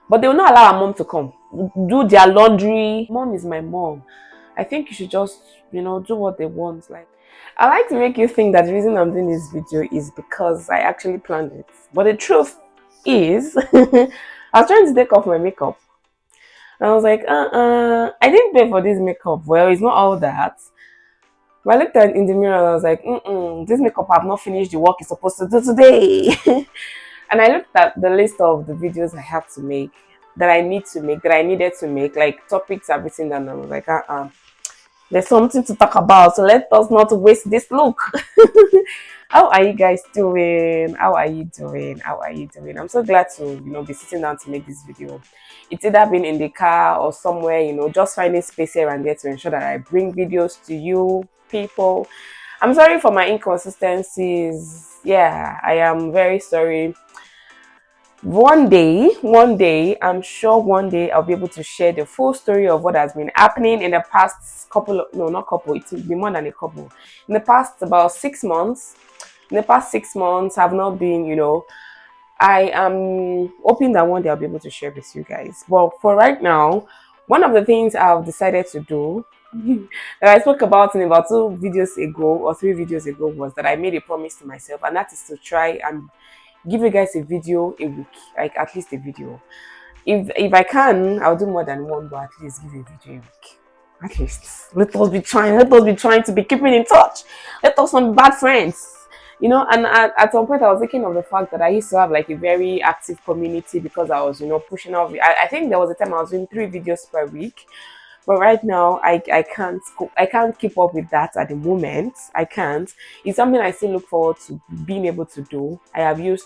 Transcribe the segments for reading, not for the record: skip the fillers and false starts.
But they will not allow our mom to come do their laundry. Mom is my mom. I think you should just, do what they want. Like, I like to make you think that the reason I'm doing this video is because I actually planned it. But the truth is, I was trying to take off my makeup. And I was like, I didn't pay for this makeup. Well, it's not all that. But I looked at in the mirror and I was like, this makeup I've not finished the work it's supposed to do today. And I looked at the list of the videos I have to make, that I need to make, that I needed to make, like topics I've written down. And I was like, there's something to talk about, so let us not waste this look. How are you guys doing? How are you doing? How are you doing? I'm so glad to, be sitting down to make this video. It's either been in the car or somewhere, just finding space here and there to ensure that I bring videos to you people. I'm sorry for my inconsistencies. Yeah, I am very sorry. One day, I'm sure one day I'll be able to share the full story of what has been happening in the past couple of, no, not couple, it will be more than a couple. In the past about 6 months, I've not been, I am hoping that one day I'll be able to share with you guys. But for right now, one of the things I've decided to do that I spoke about in about 2 videos ago or 3 videos ago was that I made a promise to myself, and that is to try and give you guys a video a week, like at least a video. If I can, I'll do more than one, but at least give a video a week. At least let us be trying to be keeping in touch. Let us not be bad friends. And at some point I was thinking of the fact that I used to have like a very active community because I was, pushing out. I think there was a time I was doing 3 videos per week. But right now, I can't keep up with that at the moment. I can't. It's something I still look forward to being able to do. I have used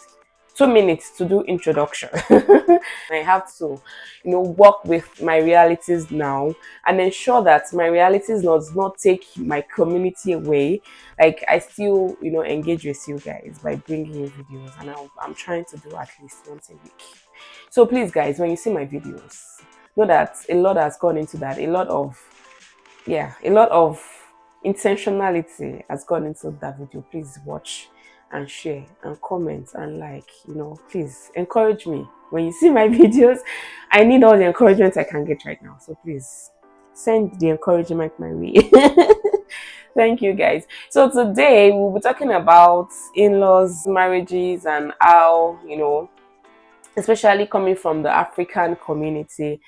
2 minutes to do introduction. I have to, work with my realities now and ensure that my realities does not take my community away. Like I still, engage with you guys by bringing you videos, and I'm trying to do at least once a week. So please, guys, when you see my videos, know that a lot has gone into that. A lot of intentionality has gone into that video. Please watch and share and comment and like, please encourage me when you see my videos. I need all the encouragement I can get right now, so please send the encouragement my way. Thank you guys. So today we'll be talking about in-laws, marriages, and how, especially coming from the African community,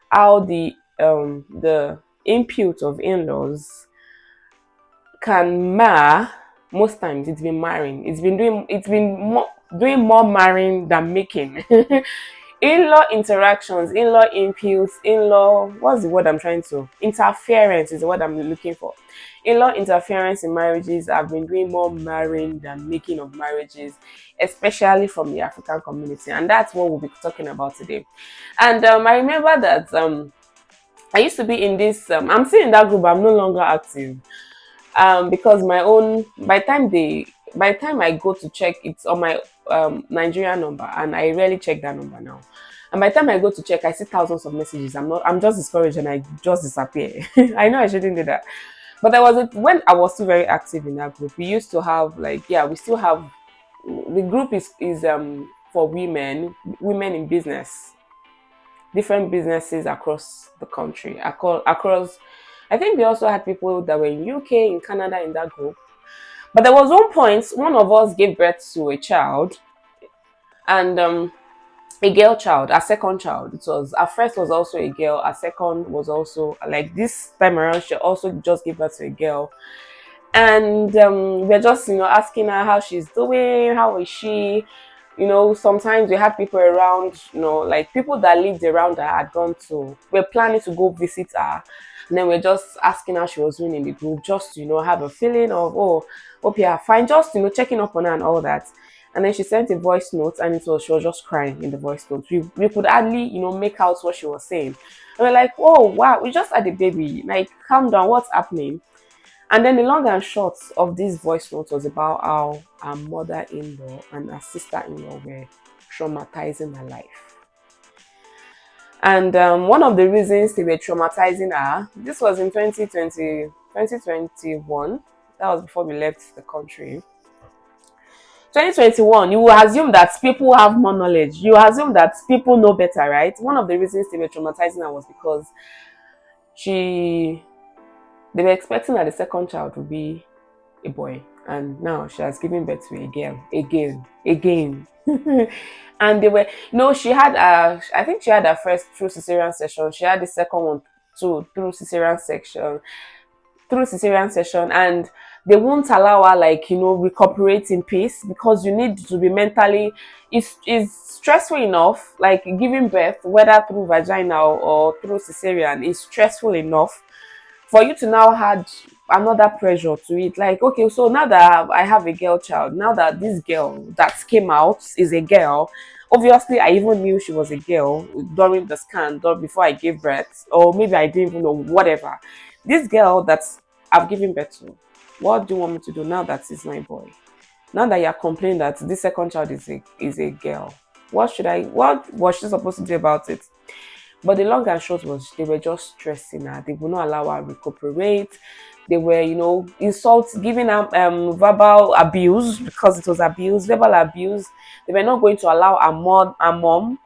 how the input of in-laws can mar. Most times it's been marrying. Doing more marrying than making. In-law interactions, in-law inputs, what's the word I'm trying to? Interference is the word I'm looking for. In-law interference in marriages have been doing more marrying than making of marriages, especially from the African community. And that's what we'll be talking about today. And I remember that I used to be in this, I'm still in that group, but I'm no longer active. Because by the time I go to check, it's on my Nigerian number, and I rarely check that number now. And by the time I go to check, I see thousands of messages. I'm just discouraged and I just disappear. I know I shouldn't do that. But when I was still very active in that group, we used to have we still have, the group is for women in business, different businesses across the country, across. I think we also had people that were in UK, in Canada in that group. But there was one point, one of us gave birth to a child, and a girl child, a second child. It was, our first was also a girl, our second was also, like this time around, she also just gave birth to a girl. And we're just, asking her how she's doing, how is she. Sometimes we had people around, like people that lived around her had gone to, we're planning to go visit her. And then we're just asking how she was doing in the group, just to, have a feeling of, oh, hope you're fine, just, checking up on her and all that. And then she sent a voice note, and she was just crying in the voice note. We could hardly, make out what she was saying. And we're like, oh, wow, we just had a baby. Like, calm down, what's happening? And then the long and short of this voice note was about how her mother-in-law and her sister-in-law were traumatizing her life. And one of the reasons they were traumatizing her, this was in 2021, that was before we left the country. 2021, you will assume that people have more knowledge. You assume that people know better, right? One of the reasons they were traumatizing her was because she they were expecting that the second child would be a boy, and now she has given birth to a girl again. And they were no, she had I think she had her first through cesarean section. She had the second one too through cesarean section, and they won't allow her, like, recuperate in peace, because you need to be mentally, it's stressful enough, like giving birth, whether through vaginal or through cesarean, is stressful enough for you to now add another pressure to it. Like, okay, so now that I have a girl child, now that this girl that came out is a girl, obviously I even knew she was a girl during the scan, before I gave birth, or maybe I didn't even know, whatever. This girl that I've given birth to, what do you want me to do now that it's my boy? Now that you're complaining that this second child is a girl, what was she supposed to do about it? But the long and short was, they were just stressing her. They would not allow her recuperate. They were, insults, giving her verbal abuse, because it was abuse, verbal abuse. They were not going to allow her mom.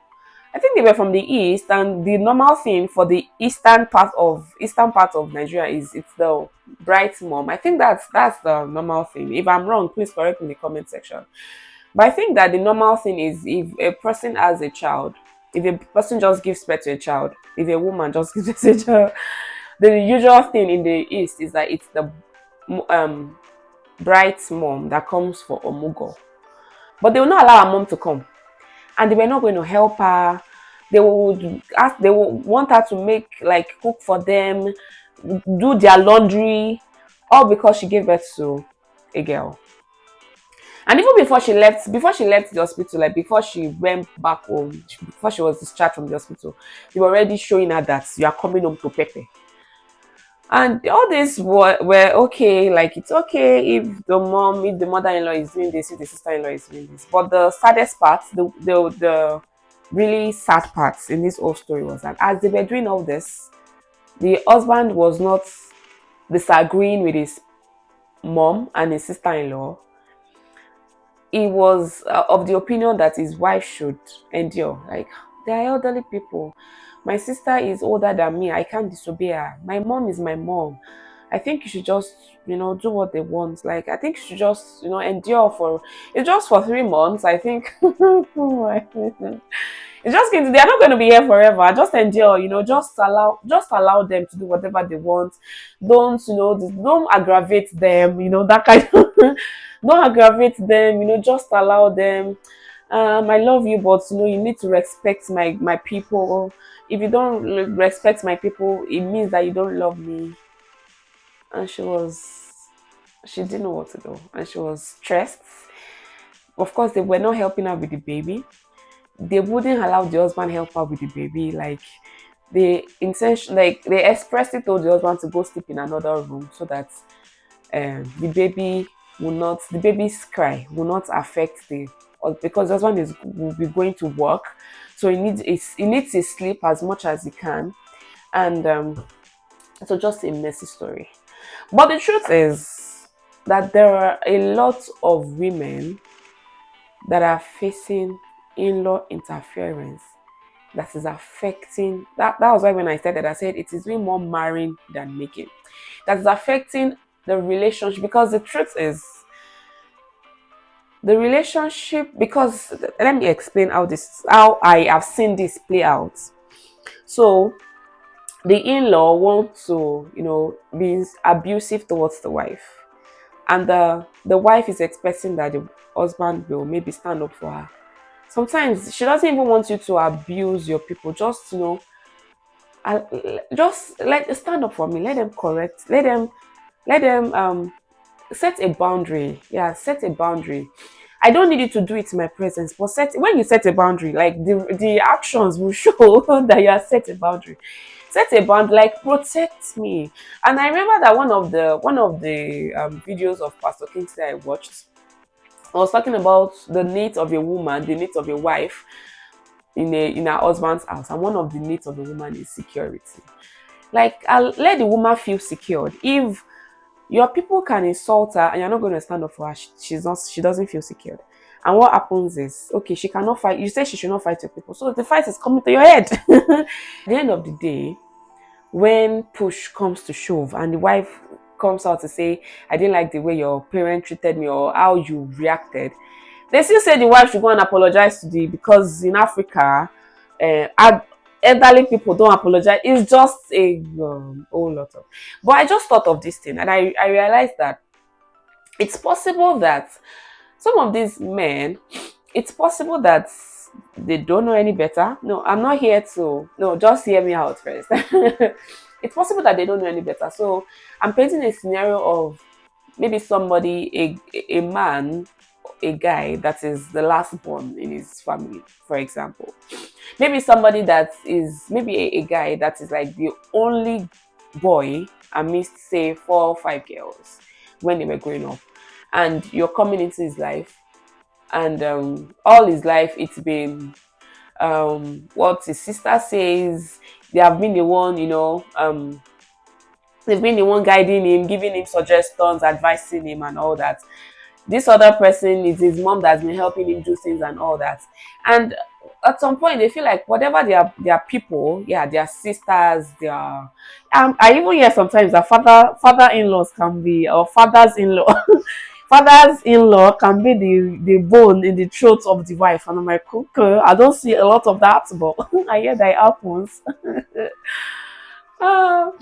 I think they were from the east, and the normal thing for the eastern part of Nigeria is, it's the bright mom. I think that's the normal thing. If I'm wrong, please correct me in the comment section. But I think that the normal thing is, if a person has a child, if a person just gives birth to a child, if a woman just gives birth to a child, the usual thing in the East is that it's the um, bright mom that comes for Omugo. But they will not allow her mom to come. And they were not going to help her. They would want her to make, like, cook for them, do their laundry, all because she gave birth to a girl. And even before she left the hospital, like before she went back home, before she was discharged from the hospital, they were already showing her that you are coming home to Pepe. And all this were okay, like it's okay if the mother-in-law is doing this, if the sister-in-law is doing this. But the saddest part, the really sad part in this whole story was that as they were doing all this, the husband was not disagreeing with his mom and his sister-in-law. He was of the opinion that his wife should endure. Like, they are elderly people. My sister is older than me. I can't disobey her. My mom is my mom. I think you should just, do what they want. Like, I think you should just, endure for, it's just for 3 months. I think it's just going to, they're not going to be here forever. Just endure, just allow them to do whatever they want. Don't aggravate them, that kind of, don't aggravate them, just allow them. I love you, but you need to respect my people. If you don't respect my people, it means that you don't love me. And she didn't know what to do, and she was stressed. Of course, they were not helping her with the baby. They wouldn't allow the husband help her with the baby. Like, they expressly told the husband to go sleep in another room, so that the baby's cry will not affect because the husband will be going to work, so he needs his sleep as much as he can. And so, just a messy story. But the truth is that there are a lot of women that are facing in-law interference that is affecting that was why when I started, I said it is doing more marrying than making. That is affecting the relationship, because the truth is, the relationship, because let me explain how I have seen this play out. So the in-law wants to, be abusive towards the wife, and the wife is expecting that the husband will maybe stand up for her. Sometimes she doesn't even want you to abuse your people. Just, uh, just let stand up for me. Let them correct. Let them set a boundary. Yeah, set a boundary. I don't need you to do it in my presence, but when you set a boundary, like the actions will show that you have set a boundary. Set a boundary, like protect me. And I remember that one of the videos of Pastor Kingsley I watched, I was talking about the needs of a woman, the needs of a wife in her husband's house, and one of the needs of the woman is security. Like, I'll let the woman feel secured. If your people can insult her and you're not going to stand up for her, she doesn't feel secured. And what happens is, okay, she cannot fight. You say she should not fight your people. So the fight is coming to your head. At the end of the day, when push comes to shove and the wife comes out to say, I didn't like the way your parent treated me or how you reacted, they still say the wife should go and apologize to the, because in Africa, elderly people don't apologize. It's just a whole lot of. But I just thought of this thing and I realized that it's possible that some of these men, it's possible that they don't know any better. No, I'm not here to, no, just hear me out first. It's possible that they don't know any better. So I'm painting a scenario of maybe somebody, a man, a guy that is the last born in his family, for example. Maybe somebody that is, maybe a guy that is like the only boy amidst, say, 4 or 5 girls when they were growing up. And you're coming into his life, and all his life it's been what his sister says. They have been the one, they've been the one guiding him, giving him suggestions, advising him, and all that. This other person is his mom that's been helping him do things and all that. And at some point, they feel like whatever their people, yeah, their sisters, their I even hear sometimes that father-in-laws can be, or fathers-in-law, fathers-in-law can be the bone in the throat of the wife. And I'm like, okay, I don't see a lot of that, but I hear that it happens. Uh,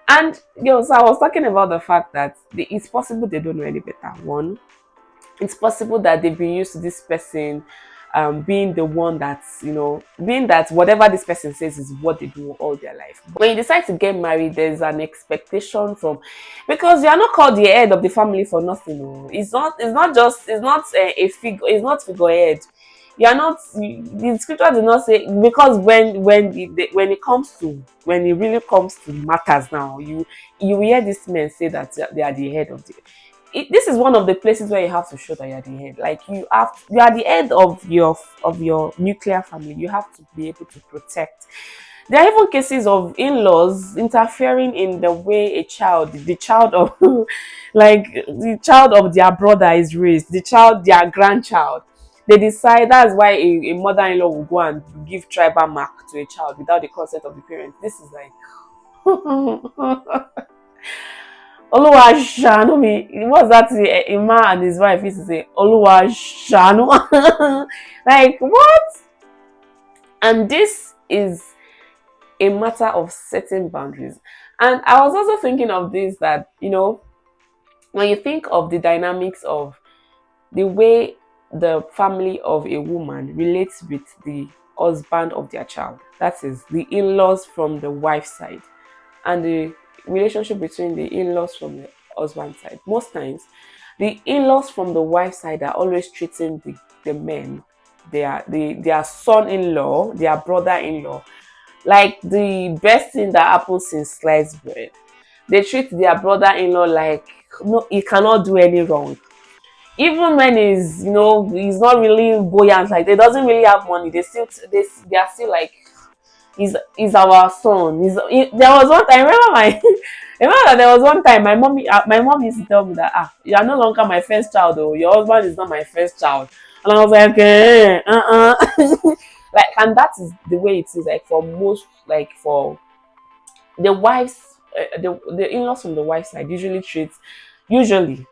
and so I was talking about the fact that it's possible they don't know any better. One, it's possible that they've been used to this person being the one that's, being that whatever this person says is what they do all their life. But when you decide to get married, there's an expectation from, because you are not called the head of the family for nothing. Oh. It's not a figure, it's not figurehead. You are not, the scripture does not say, because when it really comes to matters now, you hear these men say that they are the head of the, this is one of the places where you have to show that you're the head. Like you are the head of your nuclear family. You have to be able to protect. There are even cases of in-laws interfering in the way the child of, like the child of their brother is raised, their grandchild. They decide that's why a mother-in-law will go and give tribal mark to a child without the consent of the parents. This is like Oluwa Shanu me. What's that? A man and his wife used to say, Oluwa Shanu. Like, what? And this is a matter of setting boundaries. And I was also thinking of this, that, when you think of the dynamics of the way the family of a woman relates with the husband of their child, that is, the in laws from the wife's side, and the relationship between the in-laws from the husband side. Most times, the in-laws from the wife side are always treating the men, their son-in-law, their brother-in-law, like the best thing that happens since sliced bread. They treat their brother-in-law like, no, he cannot do any wrong. Even when he's not really buoyant, like they doesn't really have money, they are still like, he's our son. There was one time, I remember remember that there was one time my mom used to tell me that, you are no longer my first child, though. Your husband is not my first child. And I was like, like, and that is the way it is, like, for most, like, for the wives, the in-laws from the wife side usually,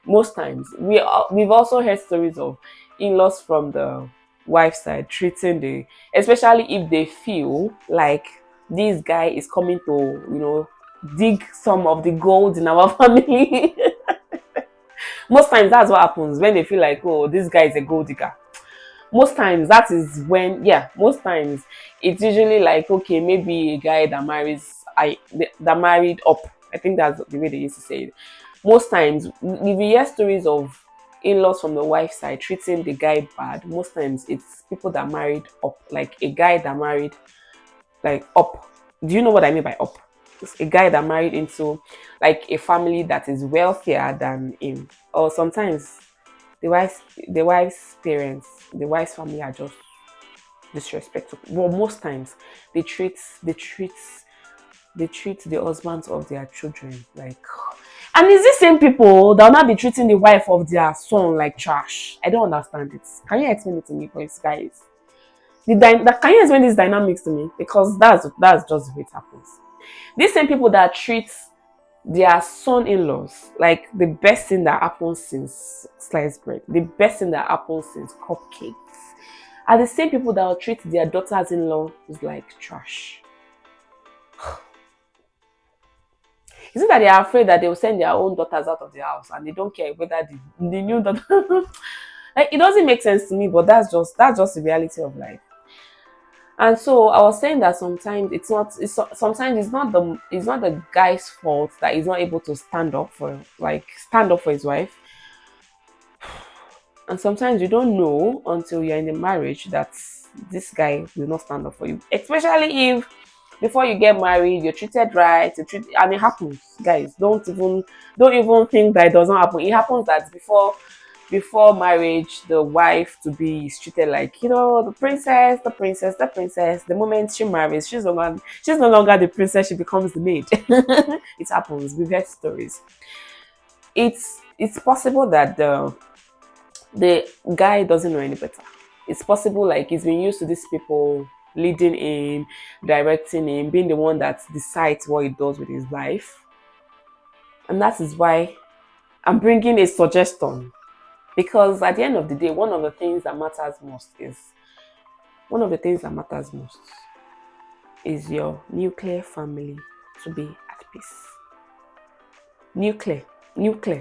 most times, we've also heard stories of in-laws from the wife side treating especially if they feel like this guy is coming to, dig some of the gold in our family. Most times that's what happens when they feel like, oh, this guy is a gold digger. Most times that is when, yeah, most times it's usually like, okay, maybe a guy that married up. I think that's the way they used to say it. Most times, if you hear stories of in-laws from the wife side treating the guy bad, most times it's people that married up, like a guy that married, like, up. Do you know what I mean by up? It's a guy that married into, like, a family that is wealthier than him, or sometimes the wife's parents, the wife's family are just disrespectful. Well, most times they treat the husbands of their children like. And it's these same people that will not be treating the wife of their son like trash. I don't understand it. Can you explain it to me, please, guys? Can you explain these dynamics to me? Because that's just the way it happens. These same people that treat their son-in-laws like the best thing that happens since sliced bread, the best thing that happens since cupcakes, are the same people that will treat their daughters-in-law like trash. Is it that they are afraid that they will send their own daughters out of the house and they don't care whether the new daughter like it doesn't make sense to me, but that's just the reality of life. And so I was saying that sometimes sometimes it's not the guy's fault that he's not able to stand up for his wife. And sometimes you don't know until you're in the marriage that this guy will not stand up for you. Especially if before you get married, you're treated right, and it happens, guys. Don't even think that it doesn't happen. It happens that before marriage, the wife to be is treated like, the princess, the princess, the princess. The moment she marries, she's no longer the princess, she becomes the maid. It happens. We've heard stories. It's possible that the guy doesn't know any better. It's possible like he's been used to these people leading him, directing him, being the one that decides what he does with his life. And that is why I'm bringing a suggestion. Because at the end of the day, one of the things that matters most is your nuclear family to be at peace. Nuclear.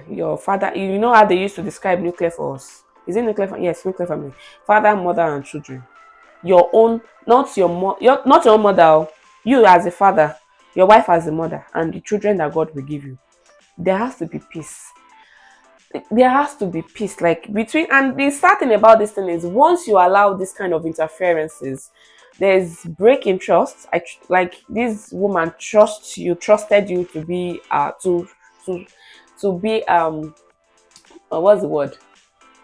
Your father, you know how they used to describe nuclear for us? Is it nuclear? Yes, nuclear family. Father, mother, and children. Your own, not not your own mother. You as a father, your wife as a mother, and the children that God will give you. There has to be peace. There has to be peace, like between. And the sad thing about this thing is, once you allow this kind of interferences, there's break in trust. Like this woman trusted you to be to to be what's the word,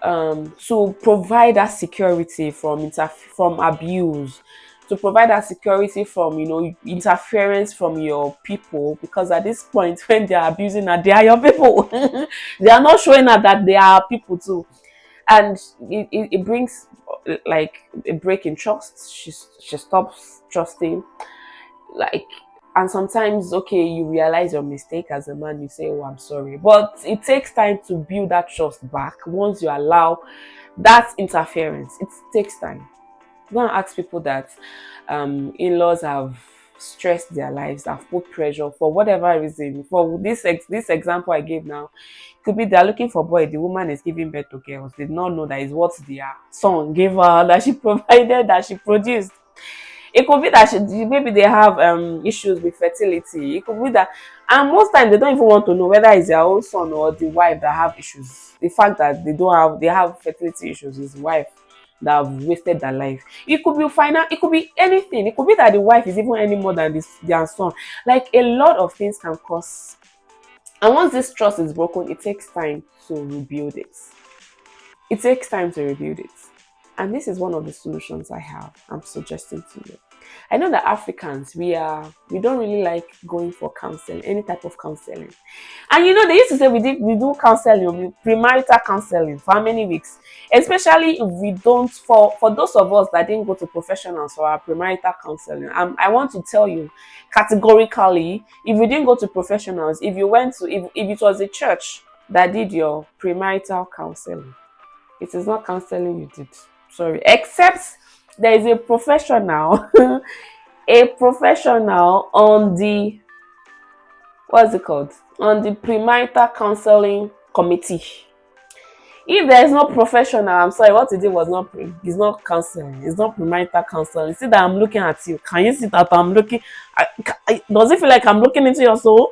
to provide that security from abuse, to provide that security from interference from your people, because at this point when they are abusing her, they are your people. They are not showing her that they are people too. And it brings like a break in trust. She stops trusting, like. And sometimes, okay, you realize your mistake as a man, you say, oh, I'm sorry, but it takes time to build that trust back. Once you allow that interference, it takes time. I'm going to ask people that in-laws have stressed their lives, have put pressure for whatever reason. For this example I gave now, it could be they're looking for boy, the woman is giving birth to girls, they did not know that is what their son gave her, that she provided, that she produced. It could be that maybe they have issues with fertility. It could be that, and most times they don't even want to know whether it's their own son or the wife that have issues. The fact that they have fertility issues is the wife that have wasted their life. It could be final. It could be anything. It could be that the wife is even any more than their son. Like a lot of things can cause. And once this trust is broken, it takes time to rebuild it. It takes time to rebuild it. And this is one of the solutions I'm suggesting to you. I know that Africans, we don't really like going for counseling, any type of counseling. And they used to say we do counseling, premarital counseling for how many weeks? Especially if we don't, for those of us that didn't go to professionals for our premarital counseling. I want to tell you categorically, if you didn't go to professionals, if it was a church that did your premarital counseling, it is not counseling you did. Sorry, except there is a professional, a professional on the what's it called? On the premarital counseling committee. If there is no professional, I'm sorry, what you did was it's not counseling, it's not premarital counseling. See that I'm looking at you. Can you see that I'm looking? Does it feel like I'm looking into your soul?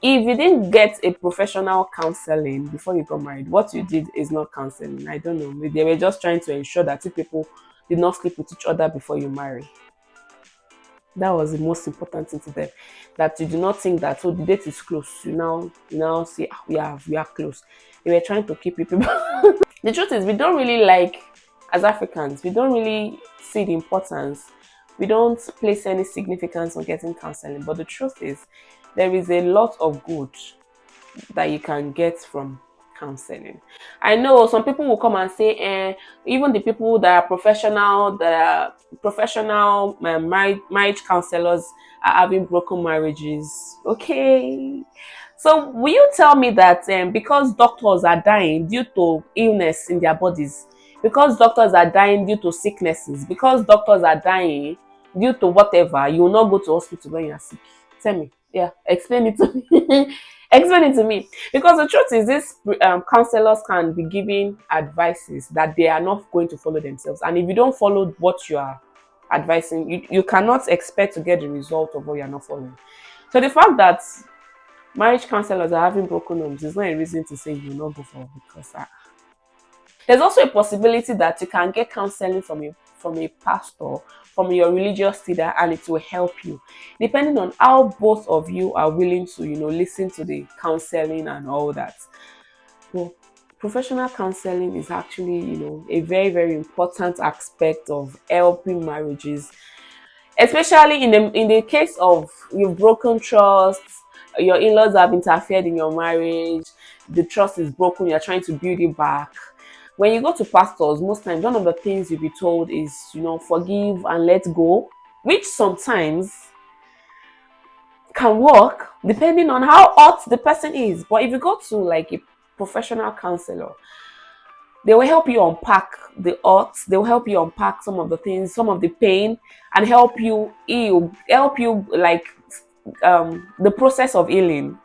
If you didn't get a professional counseling before you got married, what you did is not counseling. I don't know. They were just trying to ensure that two people did not sleep with each other before you marry. That was the most important thing to them. That you do not think that, the date is close. You now say, we are close. They were trying to keep people. The truth is, we don't really as Africans, we don't really see the importance. We don't place any significance on getting counseling. But the truth is, there is a lot of good that you can get from counseling. I know some people will come and say, even the people that are professional marriage counselors are having broken marriages. Okay. So will you tell me that because doctors are dying due to illness in their bodies, because doctors are dying due to sicknesses, because doctors are dying due to whatever, you will not go to hospital when you are sick? Tell me. Yeah, explain it to me. Explain it to me. Because the truth is, these counselors can be giving advices that they are not going to follow themselves. And if you don't follow what you are advising, you cannot expect to get the result of what you are not following. So the fact that marriage counselors are having broken homes is not a reason to say you will not go for it, because there's also a possibility that you can get counseling from a pastor, from your religious leader, and it will help you, depending on how both of you are willing to, listen to the counseling and all that. Well, professional counseling is actually, a very, very important aspect of helping marriages, especially in the case of you've broken trust, your in-laws have interfered in your marriage, the trust is broken, you're trying to build it back. When you go to pastors, most times one of the things you'll be told is, forgive and let go, which sometimes can work depending on how hot the person is. But if you go to like a professional counselor, they will help you unpack the odds. They will help you unpack some of the things, some of the pain, and help you heal, help you like the process of healing.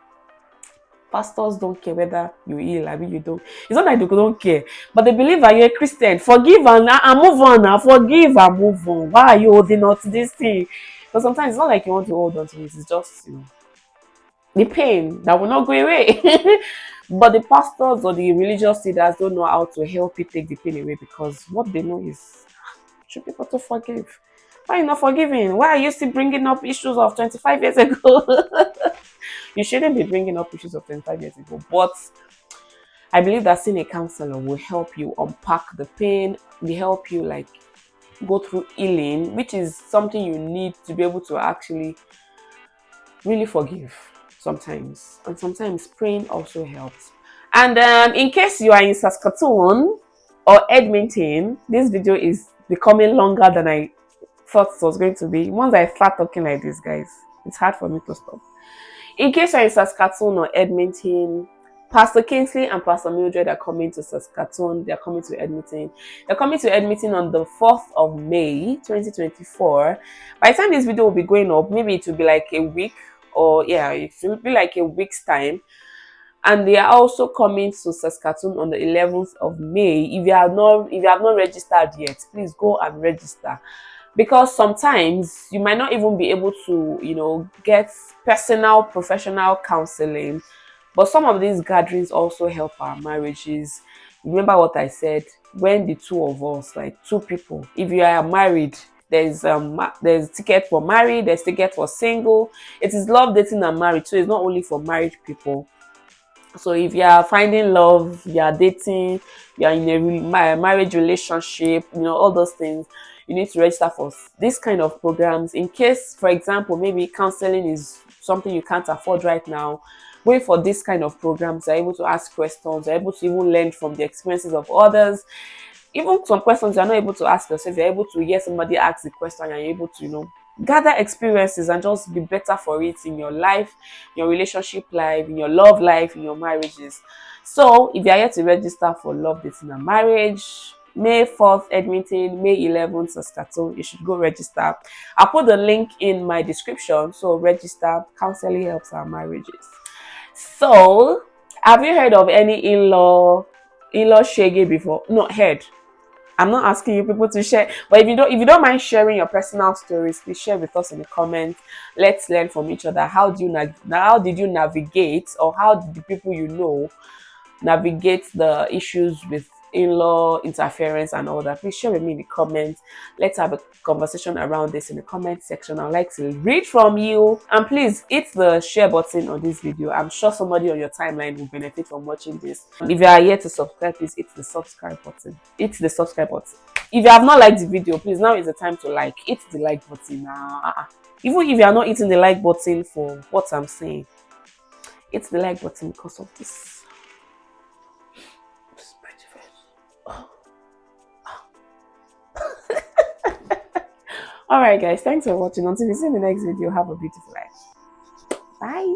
Pastors don't care whether you heal. I mean, you don't. It's not like they don't care, but they believe that you're a Christian. Forgive and move on now. Forgive and move on. Why are you holding on to this thing? But sometimes it's not like you want to hold on to it. It's just the pain that will not go away. But the pastors or the religious leaders don't know how to help you take the pain away, because what they know is, should people to forgive? Why are you not forgiving? Why are you still bringing up issues of 25 years ago? You shouldn't be bringing up issues of 25 years ago. But I believe that seeing a counselor will help you unpack the pain, will help you like go through healing, which is something you need to be able to actually really forgive sometimes. And sometimes praying also helps. And in case you are in Saskatoon or Edmonton, this video is becoming longer than I thought it was going to be. Once I start talking like this, guys, it's hard for me to stop. In case you're in Saskatoon or Edmonton, Pastor Kingsley and Pastor Mildred are coming to Saskatoon. They're coming to Edmonton. They're coming to Edmonton on the 4th of May, 2024. By the time this video will be going up, maybe it will be like a week, or yeah, it will be like a week's time. And they are also coming to Saskatoon on the 11th of May. If you have not registered yet, please go and register, because sometimes you might not even be able to, get personal professional counseling. But some of these gatherings also help our marriages. Remember what I said, when the two of us, like two people, if you are married, there's ticket for married, there's ticket for single. It is love, dating, and marriage, so it's not only for married people. So if you are finding love, you are dating, you are in a marriage relationship, all those things, you need to register for this kind of programs. In case, for example, maybe counseling is something you can't afford right now, going for this kind of programs, you're able to ask questions, you're able to even learn from the experiences of others. Even some questions you're not able to ask yourself, you're able to hear somebody ask the question, and you're able to, gather experiences and just be better for it in your life, your relationship life, in your love life, in your marriages. So if you are here to register for love, dating, and marriage, May 4th, Edmonton, May 11th, Saskatoon, you should go register. I'll put the link in my description. So register. Counseling helps our marriages. So, have you heard of any in-law shege before? Not heard. I'm not asking you people to share, but if you don't mind sharing your personal stories, please share with us in the comments. Let's learn from each other. How did you navigate, or how did the people you know navigate the issues with in-law interference and all that? Please share with me in the comments. Let's have a conversation around this in the comment section. I'd like to read from you, and please hit the share button on this video. I'm sure somebody on your timeline will benefit from watching this. If you are yet to subscribe, please hit the subscribe button. If you have not liked the video, please, now is the time to like. Hit the like button now. Even if you are not hitting the like button for what I'm saying, hit the like button because of this. It's pretty fresh. Oh. All right, guys. Thanks for watching. Until we see you in the next video, have a beautiful life. Bye.